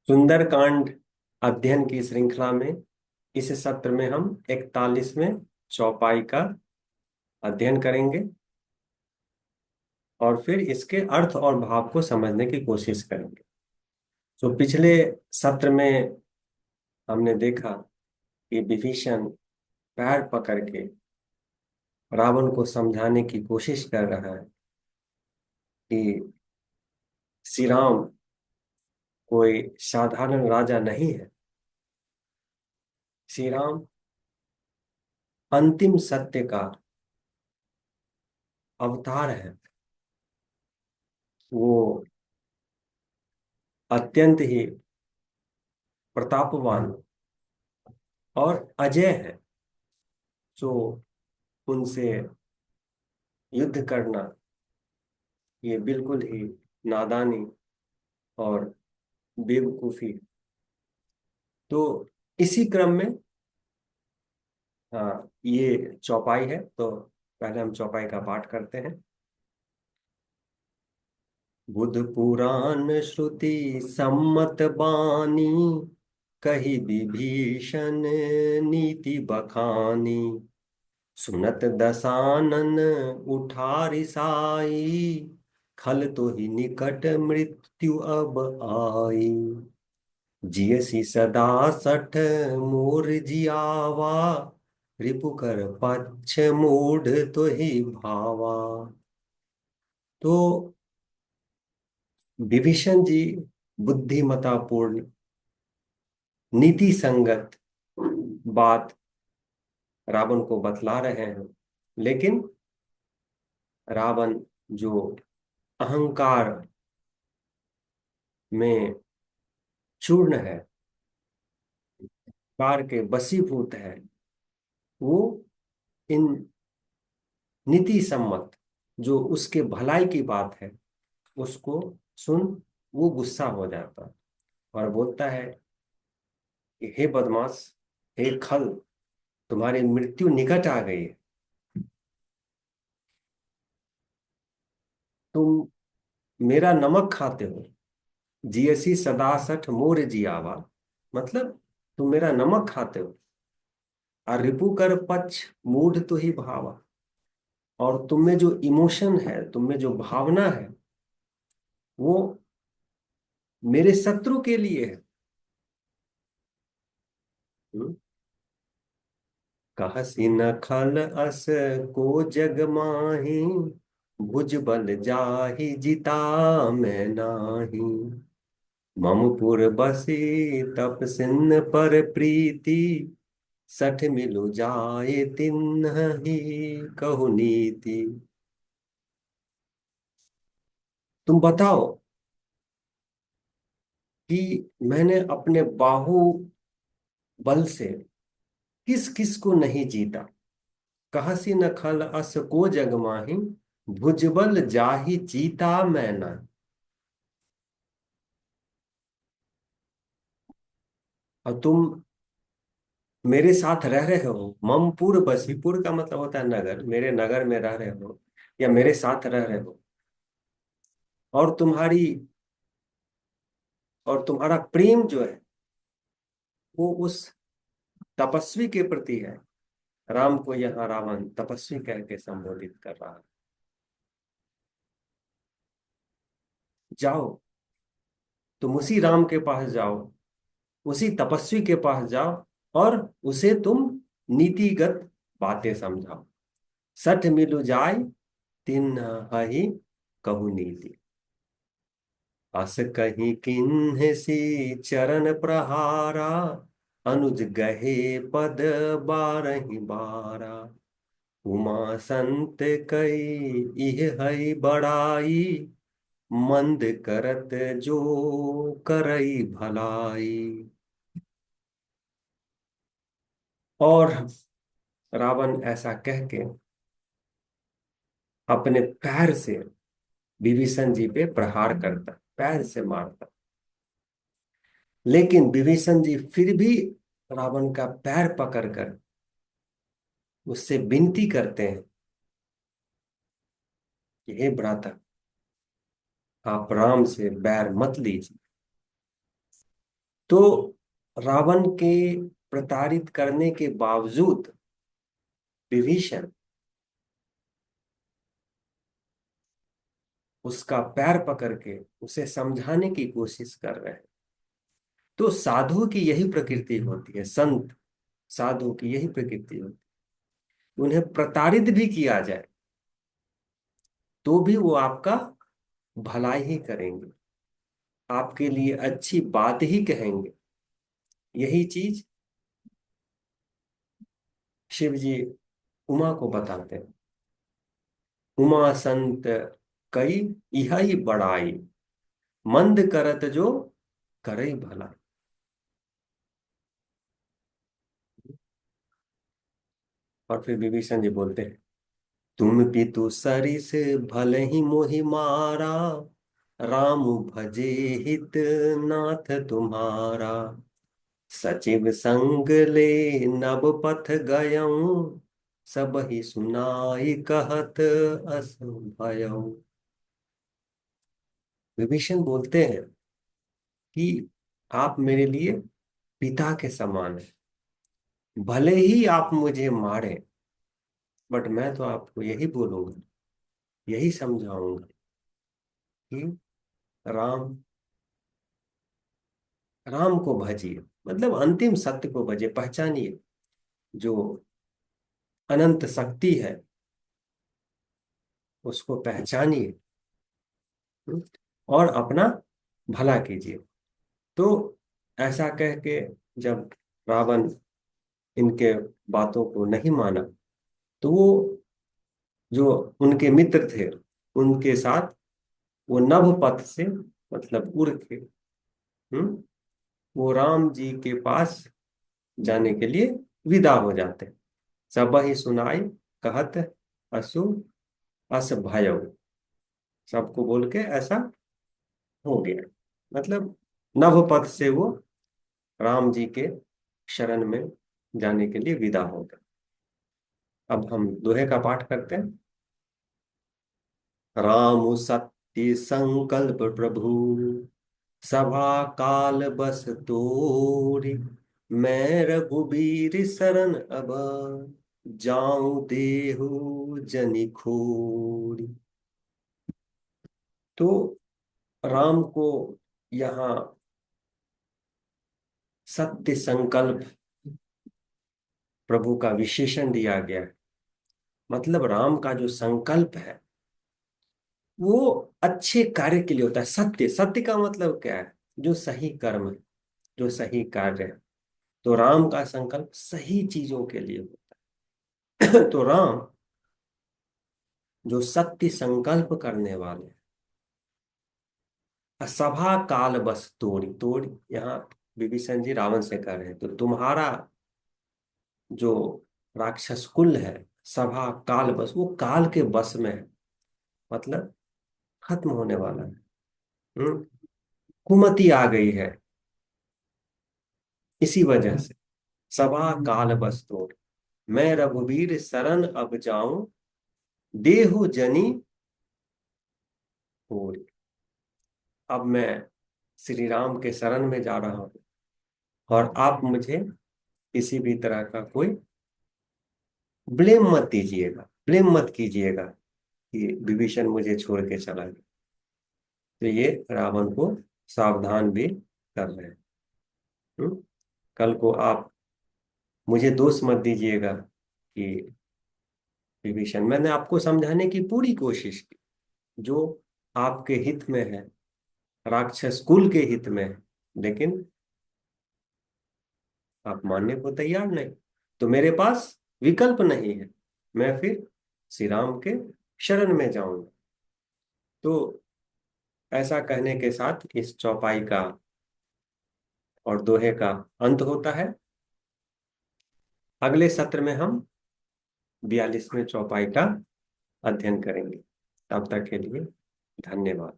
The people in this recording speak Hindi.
सुंदरकांड अध्ययन की श्रृंखला में इस सत्र में हम 41वें चौपाई का अध्ययन करेंगे और फिर इसके अर्थ और भाव को समझने की कोशिश करेंगे। तो पिछले सत्र में हमने देखा कि विभीषण पैर पकड़ के रावण को समझाने की कोशिश कर रहा है कि श्री राम कोई साधारण राजा नहीं है। श्री राम अंतिम सत्य का अवतार है। वो अत्यंत ही प्रतापवान और अजय है। जो उनसे युद्ध करना ये बिल्कुल ही नादानी और बेवकूफी है। तो इसी क्रम में ये चौपाई है। तो पहले हम चौपाई का पाठ करते हैं। बुध पुराण श्रुति सम्मत बानी, कही विभीषण नीति बखानी। सुनत दसानन उठा रिसाई, खल तो ही निकट मृत्यु अब आई। जियसी सदा सठ मोर जियावा, रिपुकर पक्ष मूढ़ तो ही भावा। तो विभीषण जी बुद्धिमतापूर्ण नीति संगत बात रावण को बतला रहे हैं, लेकिन रावण जो अहंकार में चूर्ण है, कार के वशीभूत है, वो इन नीति सम्मत जो उसके भलाई की बात है उसको सुन वो गुस्सा हो जाता और बोलता है कि हे बदमाश, हे खल, तुम्हारी मृत्यु निकट आ गई है। तुम मेरा नमक खाते हो। जियसी सदा सठ मोर जियावा, मतलब तुम मेरा नमक खाते हो। और रिपु कर पक्ष मूढ़ तो ही भावा, और तुम में जो इमोशन है, तुम में जो भावना है, वो मेरे शत्रु के लिए है। हम्म? कहसी न खल अस को जग माही, भुज बल जाहि जिता मैं नाही। ममपुर बसी तप सिन्न पर प्रीति, सठ मिलु जाए तिन्हि कहु नीति। तुम बताओ कि मैंने अपने बाहु बल से किस किस को नहीं जीता। कहसी न खल अस को जग माही, भुजबल जाहि जीता मैं न। और तुम मेरे साथ रह रहे हो। ममपुर बसीपुर का मतलब होता है नगर, मेरे नगर में रह रहे हो या मेरे साथ रह रहे हो। और तुम्हारा प्रेम जो है वो उस तपस्वी के प्रति है। राम को यहाँ रावण तपस्वी कह के संबोधित कर रहा है। जाओ, तुम उसी राम के पास जाओ, उसी तपस्वी के पास जाओ और उसे तुम नीतिगत बातें समझाओ। सठ मिलु जाय तिन्हि कहु नीति। अस कहीं किन्ह सी चरण प्रहारा, अनुज गहे पद बारहि बारा। उमा संत कई इह हई बड़ाई, मंद करत जो करई भलाई। और रावण ऐसा कह के अपने पैर से विभीषण जी पे प्रहार करता, पैर से मारता। लेकिन विभीषण जी फिर भी रावण का पैर पकड़कर उससे विनती करते हैं कि हे भ्राता, आप राम से बैर मत लीजिए। तो रावण के प्रताड़ित करने के बावजूद विभीषण उसका पैर पकड़ के उसे समझाने की कोशिश कर रहे हैं। तो साधु की यही प्रकृति होती है, संत साधु की यही प्रकृति होती है। उन्हें प्रताड़ित भी किया जाए तो भी वो आपका भलाई ही करेंगे, आपके लिए अच्छी बात ही कहेंगे। यही चीज शिव जी उमा को बताते हैं। उमा संत कई यह ही बड़ाई, मंद करत जो करे भला। और फिर विभीषण जी बोलते हैं, तुम पितु सरिस भले ही मोहि मारा, राम भजे हित नाथ तुम्हारा। सचिव संग ले नब पथ गयऊं, सब ही सुनाई कहत अस भयऊ। विभीषण बोलते हैं कि आप मेरे लिए पिता के समान हैं। भले ही आप मुझे मारे, बट मैं तो आपको यही बोलूंगा, यही समझाऊंगा कि राम राम को भजिए, मतलब अंतिम सत्य को भजिए, पहचानिए जो अनंत शक्ति है, उसको पहचानिए। हम्म, और अपना भला कीजिए। तो ऐसा कह के जब रावण इनके बातों को नहीं माना, तो वो जो उनके मित्र थे उनके साथ वो नभ पथ से, मतलब उड़ के, हम्म, वो राम जी के पास जाने के लिए विदा हो जाते। सब ही सुनाई कहत असु अस भयउ। सबको बोल के ऐसा हो गया, मतलब नभ पथ से वो राम जी के शरण में जाने के लिए विदा हो गए। अब हम दोहे का पाठ करते हैं। राम सत्य संकल्प प्रभु, सभा काल बस तोरी। मैं रघुबीर शरण अब, जाऊं देहु जनि खोरी। तो राम को यहाँ सत्य संकल्प प्रभु का विशेषण दिया गया है। मतलब राम का जो संकल्प है वो अच्छे कार्य के लिए होता है। सत्य, सत्य का मतलब क्या है? जो सही कर्म है, जो सही कार्य है। तो राम का संकल्प सही चीजों के लिए होता है। तो राम जो सत्य संकल्प करने वाले हैं, सभा काल बस तोड़ी तोड़ी, यहाँ विभीषण जी रावण से कह रहे हैं, तो तुम्हारा जो राक्षस कुल है, सभा काल बस, वो काल के बस में है, मतलब खत्म होने वाला है। हम्म, कुमति आ गई है। इसी वजह से सभा काल बस तोड़, मैं रघुवीर शरण अब जाऊं, देहु जनी होरी। अब मैं श्री राम के शरण में जा रहा हूं, और आप मुझे किसी भी तरह का कोई ब्लेम मत दीजिएगा, ब्लेम मत कीजिएगा कि विभीषण मुझे छोड़ के चला गया। तो ये रावण को सावधान भी कर रहे हैं। हम्म? कल को आप मुझे दोष मत दीजिएगा कि विभीषण, मैंने आपको समझाने की पूरी कोशिश की, जो आपके हित में है, राक्षस कुल के हित में है, लेकिन आप मानने को तैयार नहीं। तो मेरे पास विकल्प नहीं है, मैं फिर श्री राम के शरण में जाऊंगा। तो ऐसा कहने के साथ इस चौपाई का और दोहे का अंत होता है। अगले सत्र में हम 42वें चौपाई का अध्ययन करेंगे। तब तक के लिए धन्यवाद।